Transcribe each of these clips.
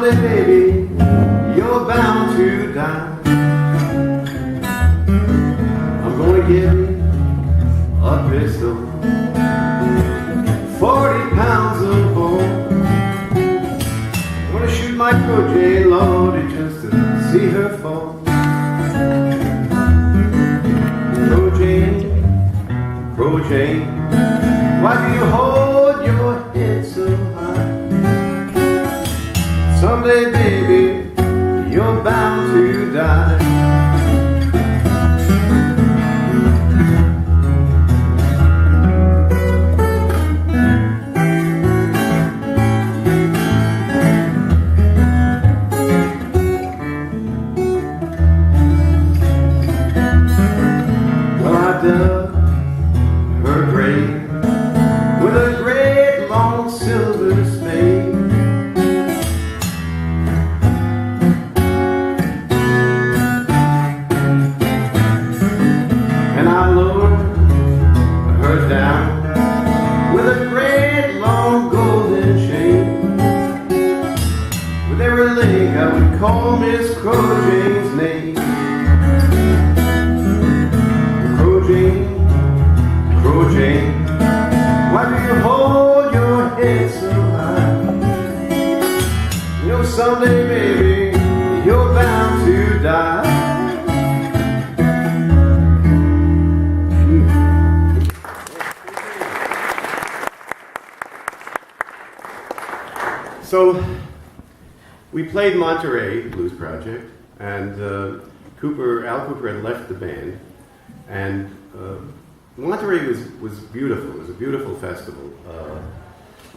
someday, baby, you're bound to die. I'm gonna give you a pistol, 40 pounds of ball. I'm gonna shoot my protege, Lordy, just to see her fall. Protege, why do you hold your head so high? Someday, baby, you're bound to die. Well, I dug her grave with a great long silver spade. And I lowered her down with a great long golden chain. With every link I would call Miss Crojane's name. Crojane, why do you hold your head so high? You know someday, baby, you're bound to die. So, we played Monterey Blues Project, and Al Cooper had left the band, and Monterey was beautiful. It was a beautiful festival.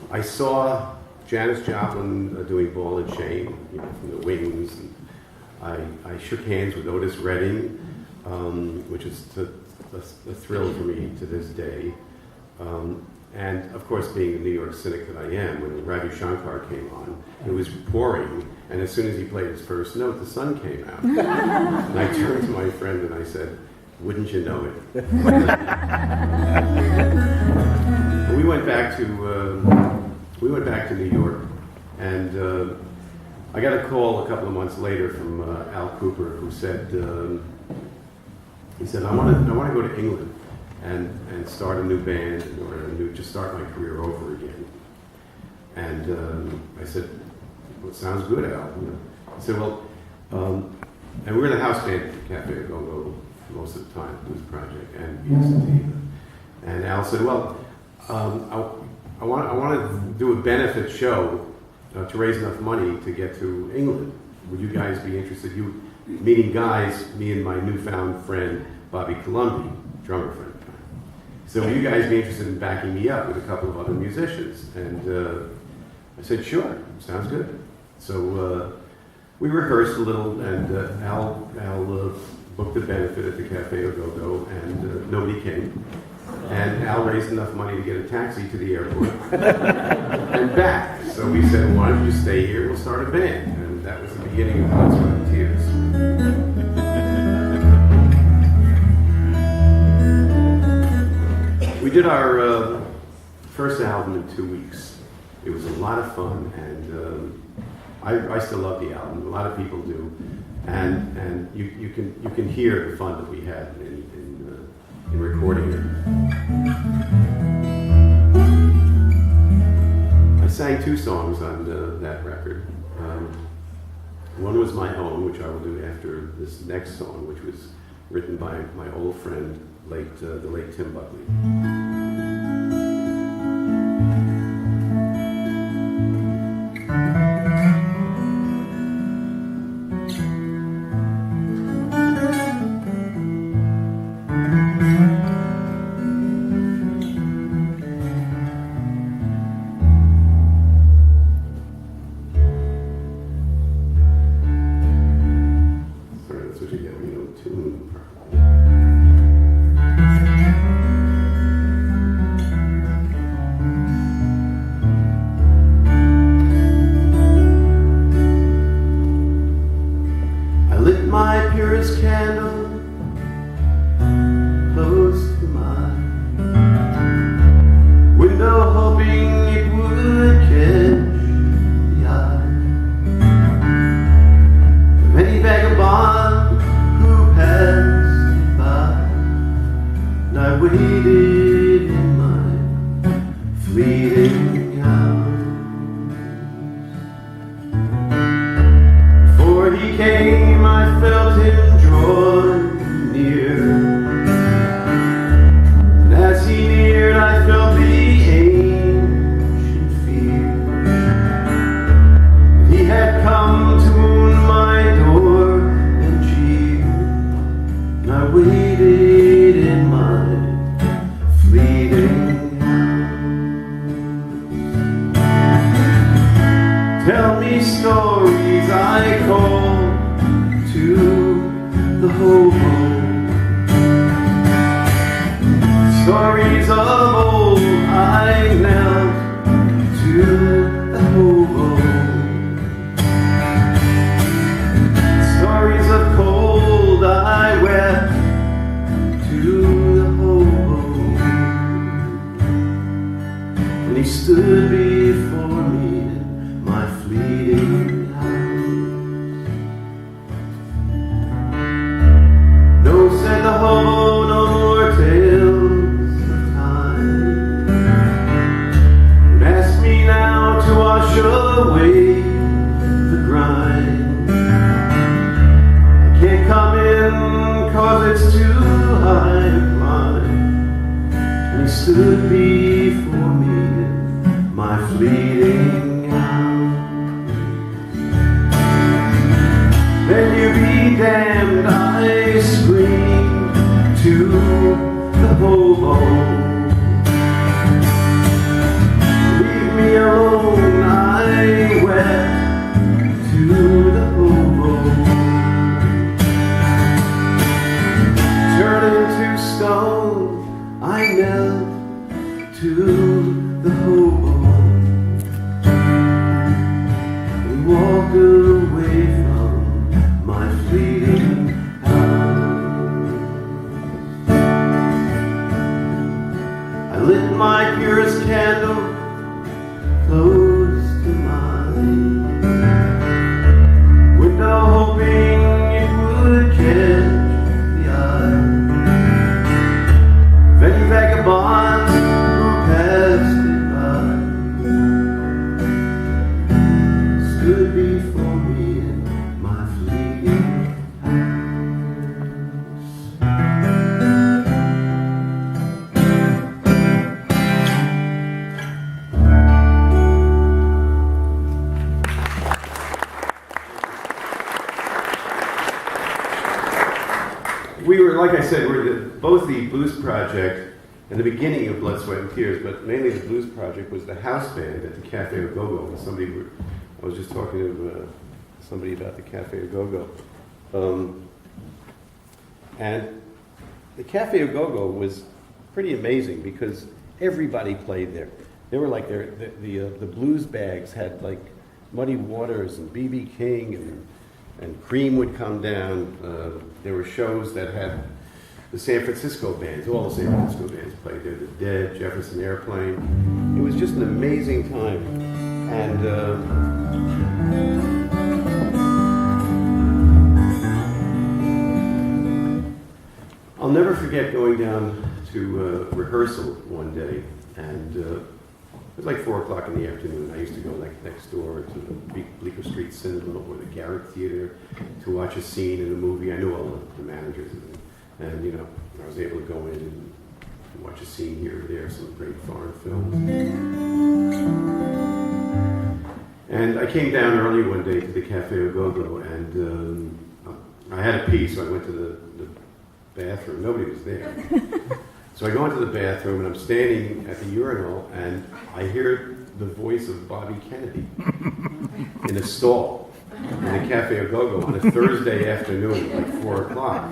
I saw Janis Joplin doing Ball and Chain, from the Wings. And I shook hands with Otis Redding, which is a thrill for me to this day. And of course, being the New York cynic that I am, when Ravi Shankar came on, it was pouring, and as soon as he played his first note, the sun came out. And I turned to my friend and I said, "Wouldn't you know it?" We went back to New York, and I got a call a couple of months later from Al Cooper, who said, he said, "I want to go to England and start a new band or just start my career over again." And I said, "Well, it sounds good, Al." He said, "Well," and we were the house band at the Cafe Go-Go most of the time, Blues Project and DSCN. And Al said, "Well, I want to do a benefit show to raise enough money to get to England. Would you guys be interested?" Meeting guys, me and my newfound friend Bobby Colombi, drummer friend. So will you guys be interested in backing me up with a couple of other musicians? And I said, "Sure, sounds good." So we rehearsed a little, and Al booked the benefit at the Cafe Go-Go, and nobody came. And Al raised enough money to get a taxi to the airport and back. So we said, "Why don't you stay here? We'll start a band." And that was the beginning of Blood, Sweat, and Tears. We did our first album in 2 weeks. It was a lot of fun, and I still love the album. A lot of people do, and you can hear the fun that we had in recording it. I sang 2 songs on that record. One was my own, which I will do after this next song, which was written by my old friend, the late Tim Buckley. fleeting hours. Before he came, I felt him draw near. And as he neared, I felt the ancient fear. He had come to wound my door and cheer. And I waited in my fleeting hours. Tell me stories, I call to the hobo. Stories of old, I knelt to the hobo. Stories of cold, I wept to the hobo. And he stood before me in my fleeting hours. No, said the hobo, no more tales of time. And ask me now to wash away the grime. I can't come in 'cause it's too high to climb. And he stood before me in my fleeting hours. Then you be damned, I screamed to the hobo. Leave me alone, I wept to the hobo. Turning to stone, I knelt to the hobo. And walked away from my fleeting hours. I lit my purest candle close to mine window, hoping it would catch the eye of any vagabond who passed it by. Stood before me in my fleeting hours. We were, like I said, we're both the Blues Project and the beginning of Blood, Sweat, and Tears, but mainly the Blues Project was the house band at the Cafe Au Go-Go. And I was just talking to somebody about the Cafe Au Go-Go. And the Cafe Au Go-Go was pretty amazing because everybody played there. They were like, the blues bags had like Muddy Waters and B.B. King and Cream would come down. There were shows that had the San Francisco bands, all the San Francisco bands played there, the Dead, Jefferson Airplane. It was just an amazing time. And I'll never forget going down to rehearsal one day, and it was like 4 o'clock in the afternoon. I used to go next door to the Bleecker Street Cinema or the Garrick Theater to watch a scene in a movie. I knew all the managers, and you know, I was able to go in and watch a scene here or there, some great foreign films. And I came down early one day to the Cafe Au Go-Go, and I had a pee, so I went to the bathroom. Nobody was there. So I go into the bathroom, and I'm standing at the urinal, and I hear the voice of Bobby Kennedy in a stall in the Cafe Au Go-Go on a Thursday afternoon, like 4 o'clock.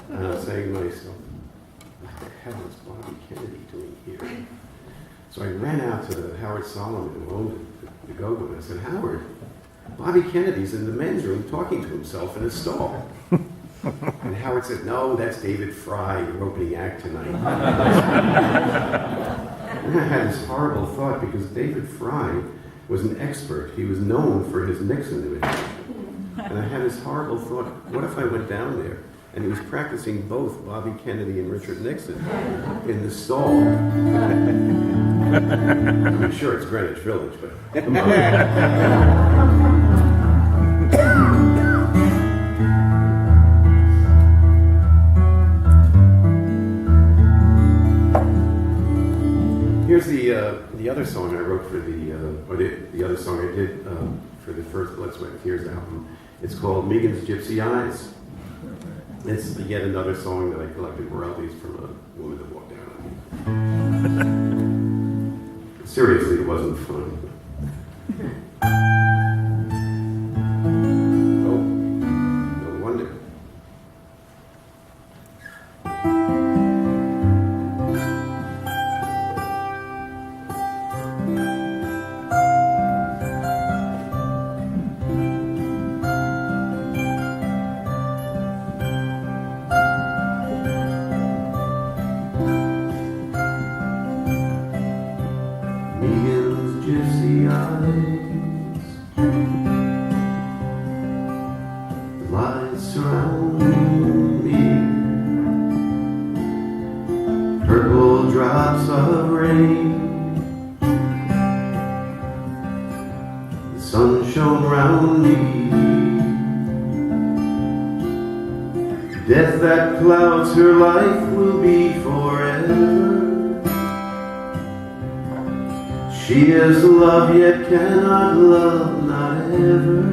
And I was saying to myself, what the hell is Bobby Kennedy doing here? So I ran out to the Howard Solomon, who owned the Go-Go, and I said, Howard, Bobby Kennedy's in the men's room talking to himself in a stall. And Howard said, no, that's David Fry, your opening act tonight. And I had this horrible thought, because David Fry was an expert. He was known for his Nixon imitation. And I had this horrible thought, what if I went down there and he was practicing both Bobby Kennedy and Richard Nixon in the stall. I'm sure it's Greenwich Village, but come on. Here's the other song I wrote for the other song I did for the first Blood, Sweat, and Tears album. It's called Megan's Gypsy Eyes. It's yet another song that I collected royalties from a woman that walked down on me. Seriously, it wasn't fun. Oh, no wonder. Death that clouds her life will be forever. She is love yet cannot love, not ever.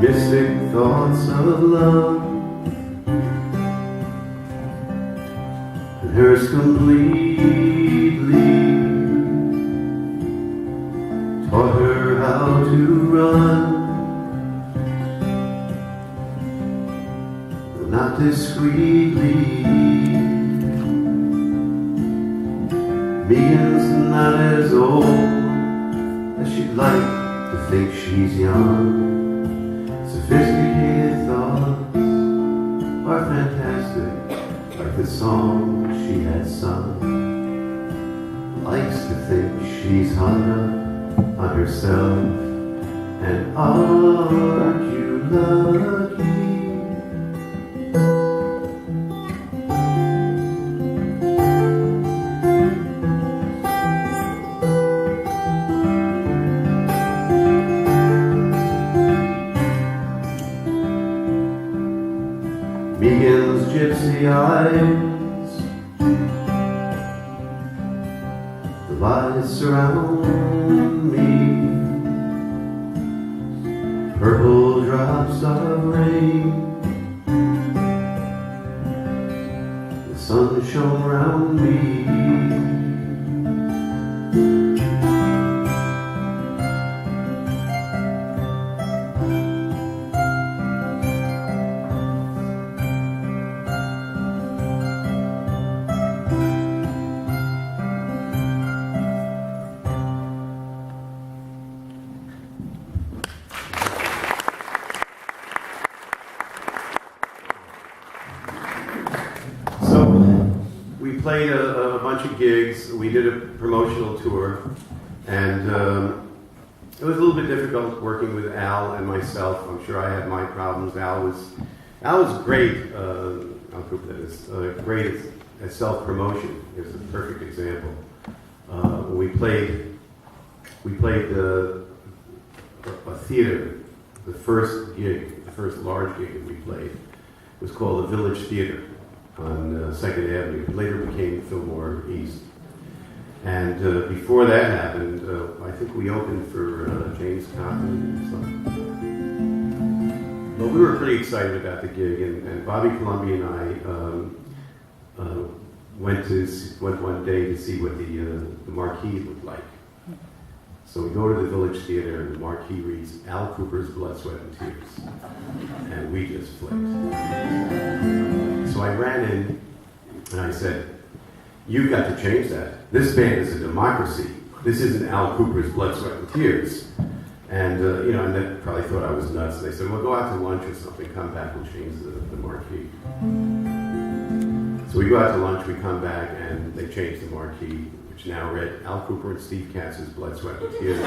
Mystic thoughts of love, and hers completely taught her how to run, but not discreetly. Megan's not as old as she'd like to think she's young. Sophisticated thoughts are fantastic, like the song she had sung. Likes to think she's hung up on herself, and aren't you lucky? Megan's gypsy eyes, the lights surround me, purple drops of rain, the sun shone round me. We played a bunch of gigs. We did a promotional tour, and it was a little bit difficult working with Al and myself. I'm sure I had my problems. Al was great. Al Cooper, that is great at self-promotion. It was a perfect example. We played a theater. The first large gig that we played was called the Village Theater on 2nd Avenue. It later became Fillmore East. And before that happened, I think we opened for James Cotton or something. But we were pretty excited about the gig, and Bobby Columbia and I went one day to see what the marquee looked like. So we go to the Village Theater, and the marquee reads, Al Cooper's Blood, Sweat, and Tears. And we just flipped. So I ran in, and I said, you've got to change that. This band is a democracy. This isn't Al Cooper's Blood, Sweat, and Tears. And, and they probably thought I was nuts. They said, well, go out to lunch or something, come back and change the marquee. So we go out to lunch, we come back, and they changed the marquee, which now read Al Cooper and Steve Katz's Blood, Sweat, and Tears.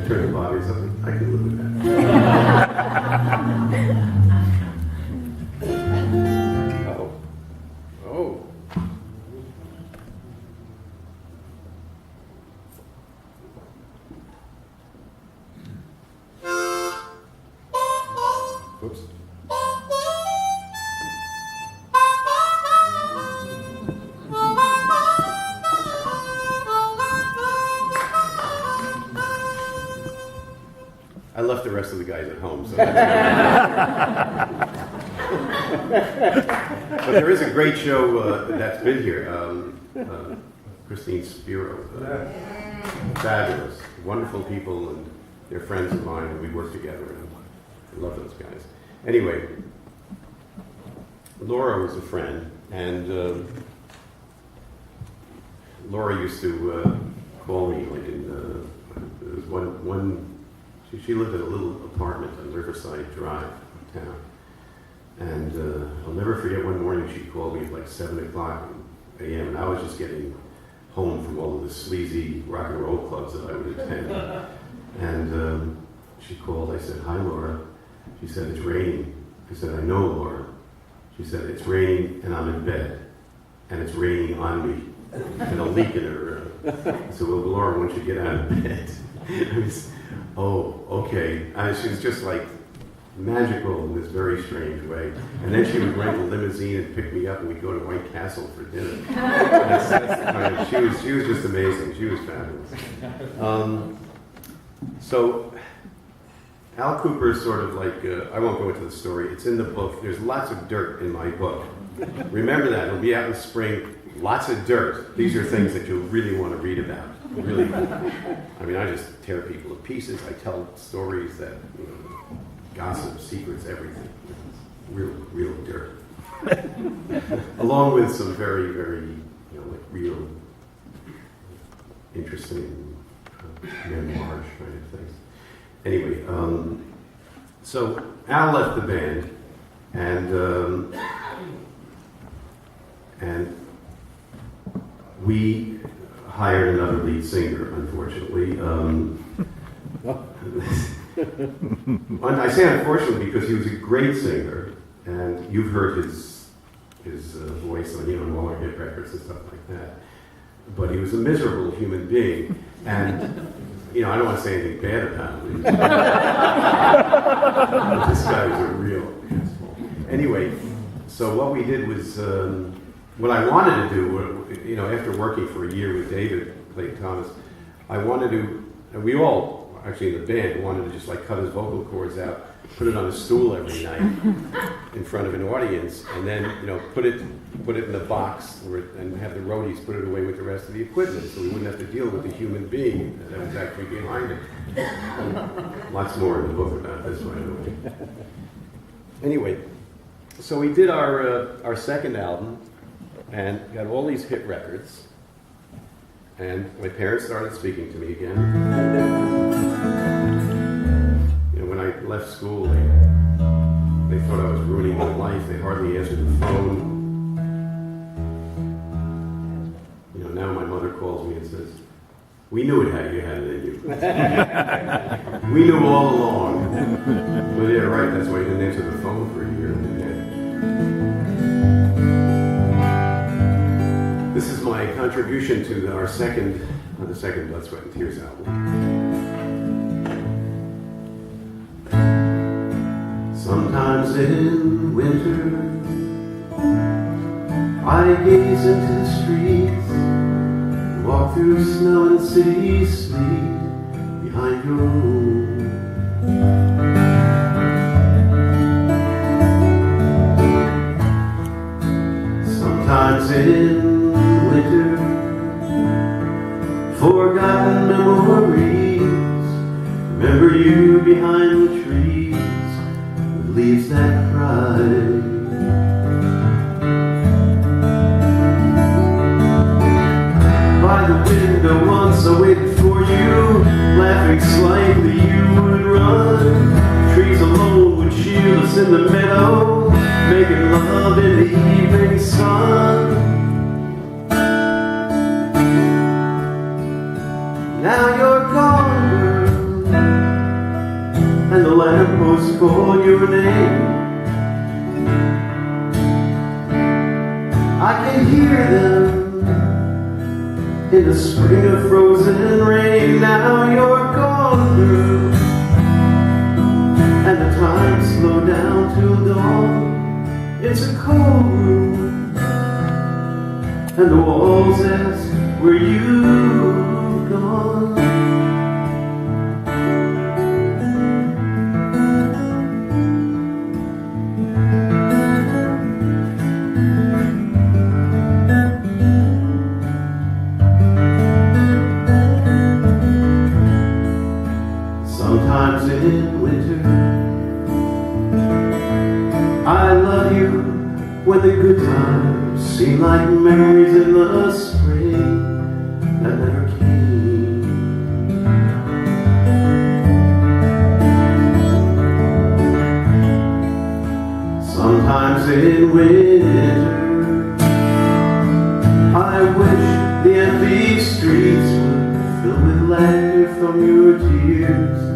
Turn the body or something. I can live with that. Oh. Oops. I left the rest of the guys at home, so. But there is a great show that's been here. Christine Spiro, fabulous, wonderful people, and they're friends of mine, and we work together. And I love those guys. Anyway, Laura was a friend, and Laura used to call me like there was one. She lived in a little apartment on Riverside Drive uptown. And I'll never forget one morning she called me at like 7 o'clock a.m. and I was just getting home from all of the sleazy rock and roll clubs that I would attend. And she called, I said, hi Laura. She said, it's raining. I said, I know Laura. She said, it's raining and I'm in bed. And it's raining on me. And a leak in her room. I said, well Laura, why don't you get out of bed? Oh, okay. She was just like magical in this very strange way. And then she would rent a limousine and pick me up, and we'd go to White Castle for dinner. That's the kind of, she was just amazing. She was fabulous. So Al Cooper is sort of like, I won't go into the story. It's in the book. There's lots of dirt in my book. Remember that. It'll be out in spring. Lots of dirt. These are things that you'll really want to read about. Really, I mean, I just tear people to pieces. I tell stories that, gossip, secrets, everything. Real dirt. Along with some very, very, like real interesting memoirs kind of things. Anyway, so Al left the band, and we hired another lead singer, unfortunately. I say unfortunately because he was a great singer, and you've heard his voice on all our hit records and stuff like that. But he was a miserable human being, and I don't want to say anything bad about him. But this guy was a real asshole. Anyway, so what we did was. What I wanted to do, after working for a year with David Clayton Thomas, I wanted to, and we all, actually in the band, wanted to just like cut his vocal cords out, put it on a stool every night in front of an audience, and then, put it in a box and have the roadies put it away with the rest of the equipment so we wouldn't have to deal with the human being that was actually behind it. And lots more in the book about this, by the way. Anyway, so we did our second album, and got all these hit records, and my parents started speaking to me again. When I left school, they thought I was ruining my life. They hardly answered the phone. Now my mother calls me and says, we knew you had it in you. We knew all along. Well, yeah, right, that's why you didn't answer the phone for a year. This is my contribution to the second Blood, Sweat, and Tears album. Sometimes in winter, I gaze into the streets, walk through snow and city sleep behind your room. Sometimes in winter, forgotten memories, remember you behind the trees, with leaves that cry. By the window once I waited for you, laughing staggering slightly, you would run. Trees alone would shield us in the meadow, making love in the evening sun. Now you're gone, girl, and the lampposts call your name. I can hear them in the spring of frozen rain. Now you're gone, girl, and the time slowed down till dawn. It's a cold room, and the walls ask where you've gone. Sometimes in winter, I love you when the good times seem like memories in the spring that never came. Sometimes in winter, I wish the empty streets would fill with laughter from your tears.